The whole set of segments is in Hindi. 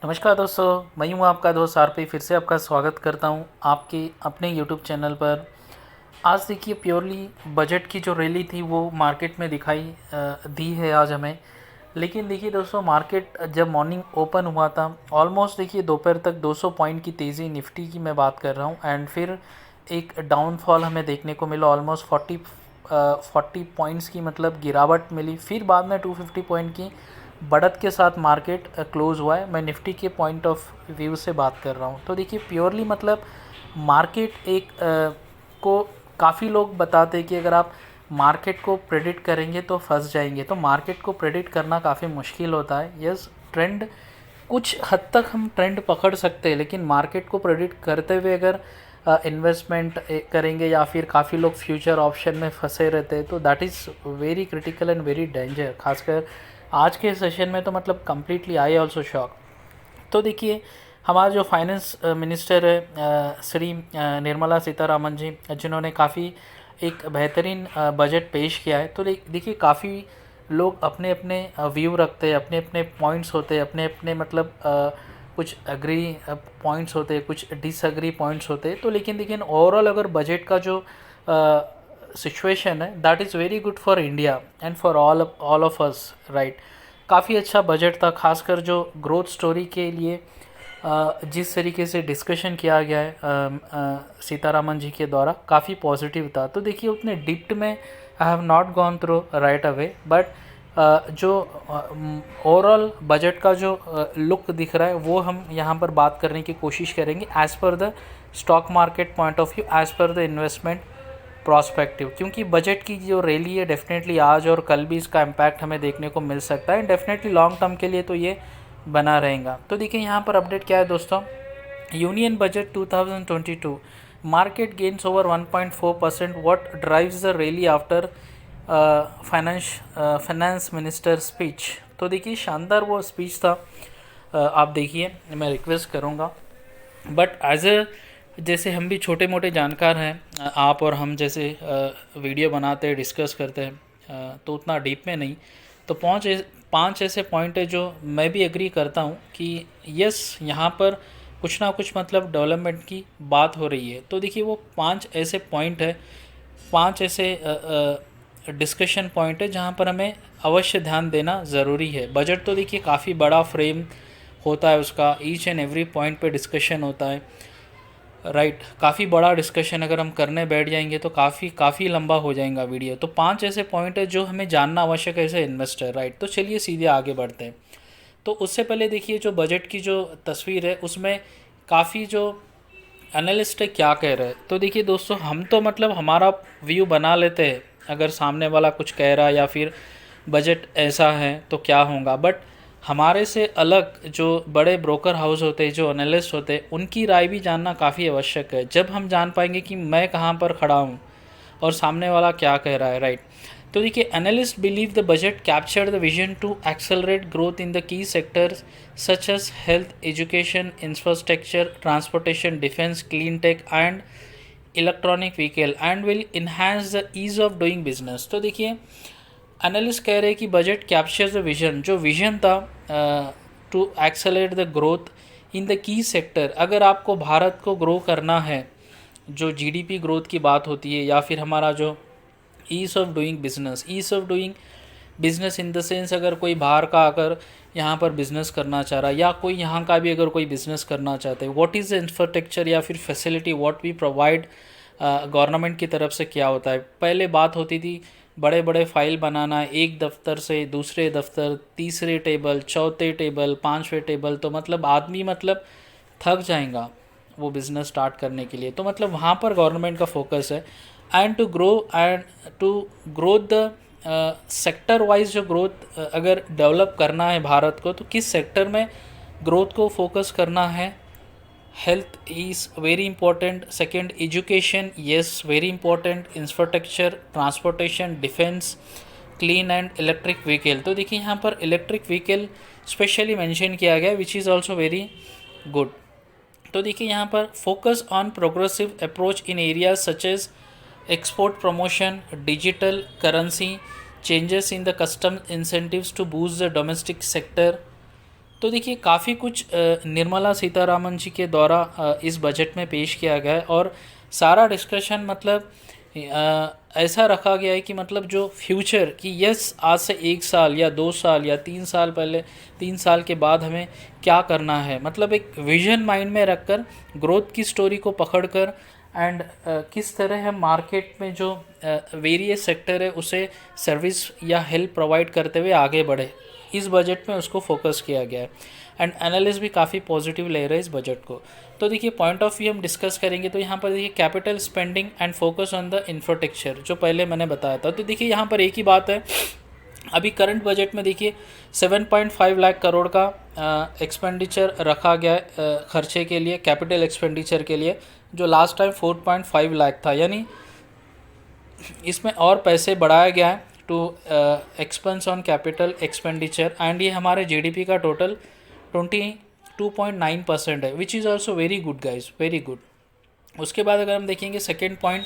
नमस्कार दोस्तों, मैं हूँ आपका दोस्त आरपी। फिर से आपका स्वागत करता हूँ आपके अपने यूट्यूब चैनल पर। आज देखिए, प्योरली बजट की जो रैली थी वो मार्केट में दिखाई दी है आज हमें। लेकिन देखिए दोस्तों, मार्केट जब मॉर्निंग ओपन हुआ था, ऑलमोस्ट देखिए दोपहर तक 200 पॉइंट की तेज़ी, निफ्टी की मैं बात कर रहा हूँ, एंड फिर एक डाउनफॉल हमें देखने को मिला। ऑलमोस्ट 40 पॉइंट्स की मतलब गिरावट मिली। फिर बाद में 250 पॉइंट की बढ़त के साथ मार्केट क्लोज़ हुआ है। मैं निफ्टी के पॉइंट ऑफ व्यू से बात कर रहा हूँ। तो देखिए, प्योरली मतलब मार्केट एक को काफ़ी लोग बताते हैं कि अगर आप मार्केट को प्रेडिक्ट करेंगे तो फंस जाएंगे। तो मार्केट को प्रेडिक्ट करना काफ़ी मुश्किल होता है। यस, ट्रेंड कुछ हद तक हम ट्रेंड पकड़ सकते हैं, लेकिन मार्केट को प्रेडिक्ट करते हुए अगर इन्वेस्टमेंट करेंगे या फिर काफ़ी लोग फ्यूचर ऑप्शन में फंसे रहते हैं, तो that is very critical and very danger. खासकर आज के सेशन में तो मतलब कम्प्लीटली आई ऑल्सो शॉक। तो देखिए, हमारा जो फाइनेंस मिनिस्टर है श्री निर्मला सीतारामन जी, जिन्होंने काफ़ी एक बेहतरीन बजट पेश किया है। तो देखिए, काफ़ी लोग अपने अपने व्यू रखते हैं, अपने अपने पॉइंट्स होते हैं, अपने अपने मतलब कुछ एग्री पॉइंट्स होते हैं, कुछ डिसएग्री पॉइंट्स होते हैं। तो लेकिन देखिए, ओवरऑल अगर बजट का जो सिचुएशन है, that is very good for India and for all of us, right. काफ़ी अच्छा बजट था, खासकर जो ग्रोथ स्टोरी के लिए जिस तरीके से डिस्कशन किया गया है सीतारामन जी के द्वारा, काफ़ी पॉजिटिव था। तो देखिए, उतने डिप्थ में I have not gone through right away, but जो ओवरऑल बजट का जो लुक दिख रहा है वो हम यहाँ पर बात करने की कोशिश करेंगे as per the stock market point of view, as per the investment prospective. क्योंकि बजट की जो रैली है, डेफिनेटली आज और कल भी इसका इम्पैक्ट हमें देखने को मिल सकता है। डेफिनेटली लॉन्ग टर्म के लिए तो ये बना रहेगा। तो देखिए, यहाँ पर अपडेट क्या है दोस्तों। Union budget 2022 market gains over 1.4%। What drives the rally after finance minister speech. तो देखिए, शानदार वो स्पीच था। आप देखिए, मैं रिक्वेस्ट करूँगा, बट एज ए जैसे हम भी छोटे मोटे जानकार हैं, आप और हम जैसे वीडियो बनाते हैं, डिस्कस करते हैं, तो उतना डीप में नहीं। तो पांच ऐसे पॉइंट है जो मैं भी एग्री करता हूँ कि यस, यहाँ पर कुछ ना कुछ मतलब डेवलपमेंट की बात हो रही है। तो देखिए, वो पांच ऐसे पॉइंट है, पांच ऐसे डिस्कशन पॉइंट है जहाँ पर हमें अवश्य ध्यान देना ज़रूरी है। बजट तो देखिए काफ़ी बड़ा फ्रेम होता है उसका, ईच एंड एवरी पॉइंट पे डिस्कशन होता है, राइट। काफ़ी बड़ा डिस्कशन अगर हम करने बैठ जाएंगे तो काफ़ी लंबा हो जाएगा वीडियो। तो पांच ऐसे पॉइंट है जो हमें जानना आवश्यक है एज ए इन्वेस्टर, राइट। तो चलिए सीधे आगे बढ़ते हैं। तो उससे पहले देखिए, जो बजट की जो तस्वीर है उसमें काफ़ी जो एनालिस्ट है क्या कह रहे हैं। तो देखिए दोस्तों, हम तो मतलब हमारा व्यू बना लेते हैं, अगर सामने वाला कुछ कह रहा है या फिर बजट ऐसा है तो क्या होगा, बट हमारे से अलग जो बड़े ब्रोकर हाउस होते हैं, जो एनालिस्ट होते हैं, उनकी राय भी जानना काफ़ी आवश्यक है। जब हम जान पाएंगे कि मैं कहाँ पर खड़ा हूँ और सामने वाला क्या कह रहा है, राइट। तो देखिए, analyst believe the budget capture the vision to accelerate growth in the key sectors such as health, education, infrastructure, transportation, defence, clean tech and electronic vehicle and will enhance the ease of doing business. तो देखिए, एनालिस्ट कह रहे हैं कि बजट कैप्चर्स द विजन, जो विजन था to accelerate the growth in the key sector. अगर आपको भारत को ग्रो करना है, जो जीडीपी ग्रोथ की बात होती है, या फिर हमारा जो ease of doing business, ease of doing business in the sense, अगर कोई बाहर का अगर यहाँ पर बिज़नेस करना चाह रहा है, या कोई यहाँ का भी अगर कोई बिज़नेस करना चाहते हैं, व्हाट इज़ द इंफ्रास्ट्रक्चर या फिर facility what we provide government की तरफ से क्या होता है। पहले बात होती थी बड़े बड़े फाइल बनाना, एक दफ्तर से दूसरे दफ्तर, तीसरे टेबल, चौथे टेबल, पांचवें टेबल, तो मतलब आदमी मतलब थक जाएगा वो बिज़नेस स्टार्ट करने के लिए। तो मतलब वहाँ पर गवर्नमेंट का फोकस है। And to grow the sector wise जो ग्रोथ अगर डेवलप करना है भारत को, तो किस सेक्टर में ग्रोथ को फोकस करना है। Health is very important, second education, yes very important, infrastructure, transportation, defence, clean and electric vehicle. तो देखिए, यहाँ पर इलेक्ट्रिक व्हीकल स्पेशली मेंशन किया गया, which is also very good. तो देखिए, यहाँ पर focus on progressive approach in areas such as export promotion, digital currency, changes in the custom incentives to boost the domestic sector, तो देखिए काफ़ी कुछ निर्मला सीतारामन जी के द्वारा इस बजट में पेश किया गया है, और सारा डिस्कशन मतलब ऐसा रखा गया है कि मतलब जो फ्यूचर कि यस आज से 1 साल या 2 साल या 3 साल पहले, 3 साल के बाद हमें क्या करना है, मतलब एक विजन माइंड में रखकर ग्रोथ की स्टोरी को पकड़कर एंड किस तरह हम मार्केट में जो वेरियस सेक्टर है उसे सर्विस या हेल्प प्रोवाइड करते हुए आगे बढ़े, इस बजट में उसको फोकस किया गया है। एंड एनालिस्ट भी काफ़ी पॉजिटिव ले रहे हैं इस बजट को। तो देखिए पॉइंट ऑफ व्यू हम डिस्कस करेंगे, तो यहाँ पर देखिए capital spending and focus on the infrastructure, जो पहले मैंने बताया था। तो देखिए यहाँ पर एक ही बात है, अभी करंट बजट में देखिए 7.5 लाख करोड़ का एक्सपेंडिचर रखा गया है खर्चे के लिए, कैपिटल एक्सपेंडिचर के लिए, जो लास्ट टाइम 4.5 लाख था, यानी इसमें और पैसे बढ़ाया गया है to expense on capital expenditure. And ये हमारे जीडीपी का टोटल 22.9% है, which is also very good guys, very good. उसके बाद अगर हम देखेंगे सेकेंड पॉइंट,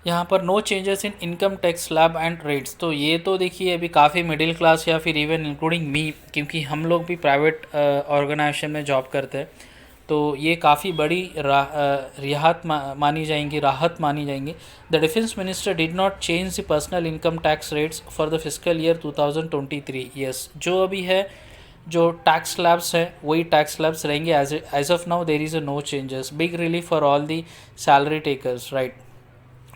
यहाँ पर no changes in income tax slab and rates. तो ये तो देखिए अभी काफ़ी मिडिल क्लास या फिर इवन इंक्लूडिंग मी, क्योंकि हम लोग भी प्राइवेट ऑर्गेनाइजेशन में जॉब करते हैं, तो ये काफ़ी बड़ी रियाहत राहत मानी जाएंगी। The defence minister did not change the personal income tax rates for the physical year 2023। Yes, जो अभी है जो टैक्स स्लैब्स है वही टैक्स स्लैब्स रहेंगे। As of now there is a no changes, big relief for all the salary takers, right.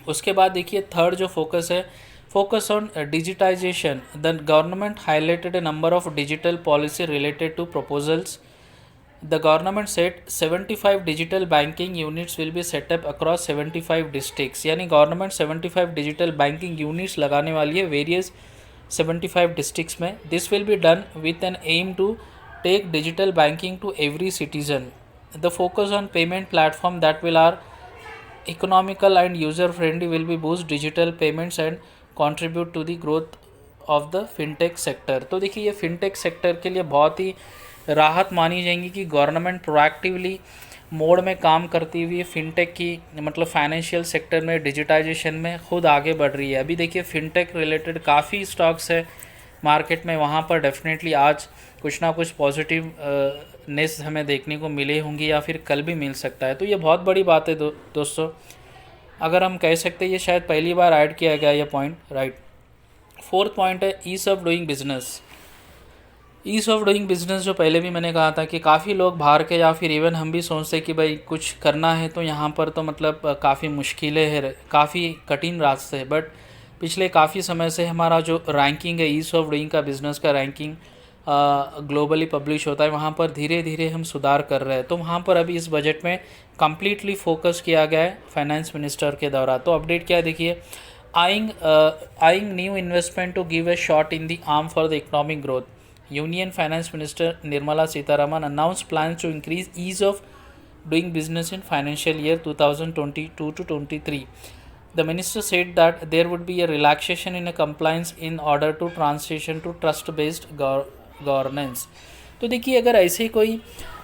उसके बाद देखिए थर्ड जो फोकस है, focus on digitisation. The government highlighted a number of digital policy related to proposals. The government said 75 digital banking units will be set up across 75 districts, यानी गवर्नमेंट 75 डिजिटल बैंकिंग यूनिट्स लगाने वाली है वेरियस 75 डिस्ट्रिक्ट्स में। This will be done with an aim to take digital banking to every citizen. The focus on payment platform that will are economical and user friendly will be boost digital payments and contribute to the growth of the fintech sector. तो देखिए ये फिनटेक सेक्टर के लिए बहुत ही राहत मानी जाएंगी कि गवर्नमेंट प्रोएक्टिवली मोड में काम करती हुई फिनटेक की मतलब फाइनेंशियल सेक्टर में डिजिटाइजेशन में खुद आगे बढ़ रही है। अभी देखिए फिनटेक रिलेटेड काफ़ी स्टॉक्स है मार्केट में, वहाँ पर डेफिनेटली आज कुछ ना कुछ पॉजिटिव नेस हमें देखने को मिले होंगी या फिर कल भी मिल सकता है। तो ये बहुत बड़ी बात है दोस्तों, अगर हम कह सकते हैं ये शायद पहली बार ऐड किया गया ये पॉइंट, राइट। फोर्थ पॉइंट है ease of doing business. Ease of doing business, जो पहले भी मैंने कहा था कि काफ़ी लोग बाहर के या फिर इवन हम भी सोचते कि भाई कुछ करना है तो यहाँ पर तो मतलब काफ़ी मुश्किलें हैं, काफ़ी कठिन रास्ते हैं। बट पिछले काफ़ी समय से हमारा जो रैंकिंग है ईज़ ऑफ डूइंग का बिज़नेस का रैंकिंग ग्लोबली पब्लिश होता है, वहाँ पर धीरे धीरे हम सुधार कर रहे हैं। तो वहाँ पर अभी इस बजट में कम्प्लीटली फोकस किया गया है फाइनेंस मिनिस्टर के द्वारा। तो अपडेट क्या देखिए, eyeing new investment to give a shot in the arm for the economic growth. Union Finance Minister Nirmala Sitharaman announced plans to increase ease of doing business in financial year 2022 to 23. The minister said that there would be a relaxation in a compliance in order to transition to trust-based governance. तो देखिए अगर ऐसे कोई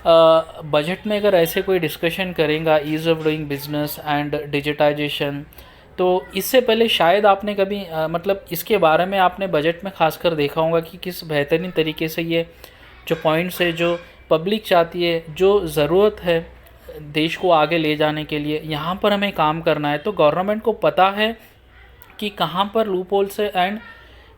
बजट में अगर ऐसे कोई डिस्कशन करेगा ease of doing business and digitisation, तो इससे पहले शायद आपने कभी मतलब इसके बारे में आपने बजट में खासकर देखा होगा कि किस बेहतरीन तरीके से ये जो पॉइंट्स है जो पब्लिक चाहती है, जो ज़रूरत है देश को आगे ले जाने के लिए, यहाँ पर हमें काम करना है। तो गवर्नमेंट को पता है कि कहाँ पर लूप होल्स है एंड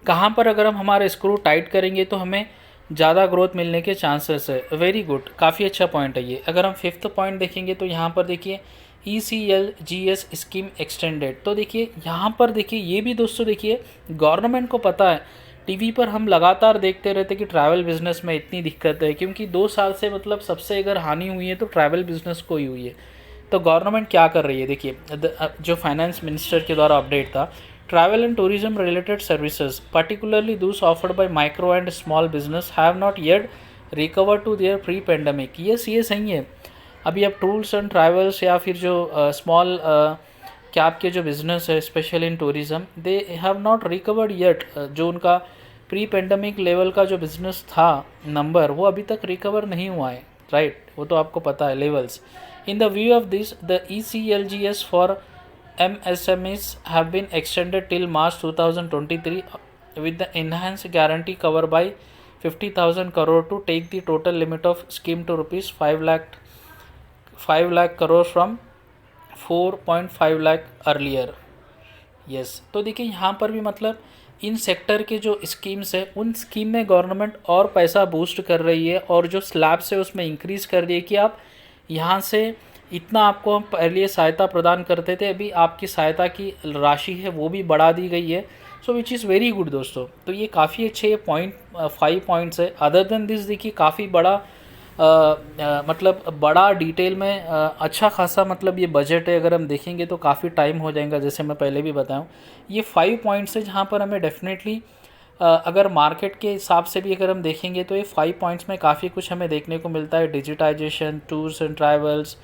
कहाँ पर अगर हम हमारा स्क्रू टाइट करेंगे तो हमें ज़्यादा ग्रोथ मिलने के चांसेस है। वेरी गुड, काफ़ी अच्छा पॉइंट है ये। अगर हम फिफ्थ पॉइंट देखेंगे तो यहाँ पर देखिए ECLGS स्कीम एक्सटेंडेड। तो देखिए यहाँ पर देखिए ये भी दोस्तों देखिए गवर्नमेंट को पता है, टीवी पर हम लगातार देखते रहते कि ट्रैवल बिजनेस में इतनी दिक्कत है, क्योंकि 2 साल से मतलब सबसे अगर हानि हुई है तो ट्रैवल बिजनेस को ही हुई है। तो गवर्नमेंट क्या कर रही है देखिए, जो फाइनेंस मिनिस्टर के द्वारा अपडेट था, travel and tourism related services particularly those offered by micro and small business have not yet recovered to their pre pandemic। ये सही है। अभी अब टूर्स एंड ट्रैवल्स या फिर जो स्मॉल कैब के जो बिज़नेस है special in tourism, they have not recovered yet. जो उनका प्री पेंडेमिक लेवल का जो बिज़नेस था नंबर, वो अभी तक रिकवर नहीं हुआ है, राइट। वो तो आपको पता है levels. In the view of this the ECLGS for MSMEs have been extended till March 2023 with the enhanced guarantee cover by 50,000 crore to take the total limit of scheme to rupees 5 lakh crore from 4.5 lakh earlier. Yes, तो देखिए यहाँ पर भी मतलब इन सेक्टर के जो स्कीम्स है उन स्कीम में गवर्नमेंट और पैसा बूस्ट कर रही है, और जो स्लैब्स है उसमें इंक्रीज़ कर रही है कि आप यहाँ से इतना आपको हम पहले सहायता प्रदान करते थे, अभी आपकी सहायता की राशि है वो भी बढ़ा दी गई है। सो विच इज़ वेरी गुड दोस्तों। तो ये काफ़ी अच्छे 5 पॉइंट्स है। अदर देन दिस देखिए काफ़ी बड़ा मतलब बड़ा डिटेल में अच्छा खासा मतलब ये बजट है। अगर हम देखेंगे तो काफ़ी टाइम हो जाएगा, जैसे मैं पहले भी बताऊं। ये 5 पॉइंट्स है जहाँ पर हमें डेफिनेटली अगर मार्केट के हिसाब से भी अगर हम देखेंगे तो ये 5 पॉइंट्स में काफ़ी कुछ हमें देखने को मिलता है। Digitisation, tours and travels,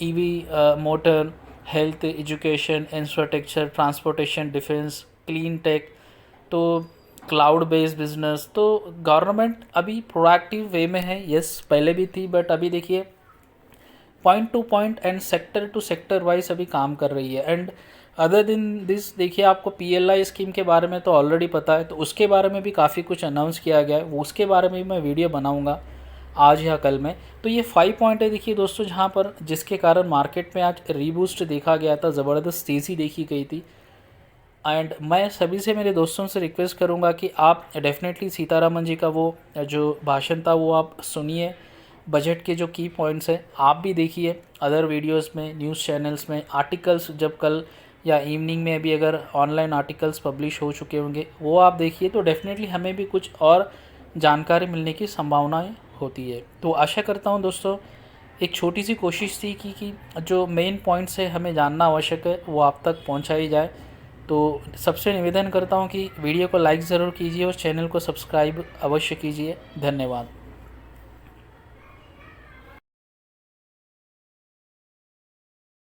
EV, motor, health, education, infrastructure, transportation, defence, clean tech, तो क्लाउड बेस्ड बिजनेस। तो गवर्नमेंट अभी प्रोएक्टिव वे में है। यस, पहले भी थी, बट अभी देखिए point to point and sector to sector wise अभी काम कर रही है। एंड अदर दिन दिस देखिए आपको PLI स्कीम के बारे में तो ऑलरेडी पता है, तो उसके बारे में भी काफ़ी कुछ अनाउंस किया गया है, वो उसके बारे में भी मैं वीडियो बनाऊंगा आज या कल में। तो ये 5 पॉइंट है देखिए दोस्तों, जहाँ पर जिसके कारण मार्केट में आज रीबूस्ट देखा गया था, ज़बरदस्त तेज़ी देखी गई थी। एंड मैं सभी से, मेरे दोस्तों से रिक्वेस्ट करूंगा कि आप डेफिनेटली सीतारामन जी का वो जो भाषण था वो आप सुनिए। बजट के जो की पॉइंट्स हैं आप भी देखिए, अदर वीडियोस में, न्यूज़ चैनल्स में, आर्टिकल्स जब कल या इवनिंग में अभी अगर ऑनलाइन आर्टिकल्स पब्लिश हो चुके होंगे वो आप देखिए, तो डेफिनेटली हमें भी कुछ और जानकारी मिलने की संभावनाएँ होती है। तो आशा करता हूँ दोस्तों, एक छोटी सी कोशिश थी कि जो मेन पॉइंट्स है हमें जानना आवश्यक है वो आप तक पहुँचाई जाए। तो सबसे निवेदन करता हूँ कि वीडियो को लाइक ज़रूर कीजिए और चैनल को सब्सक्राइब अवश्य कीजिए। धन्यवाद।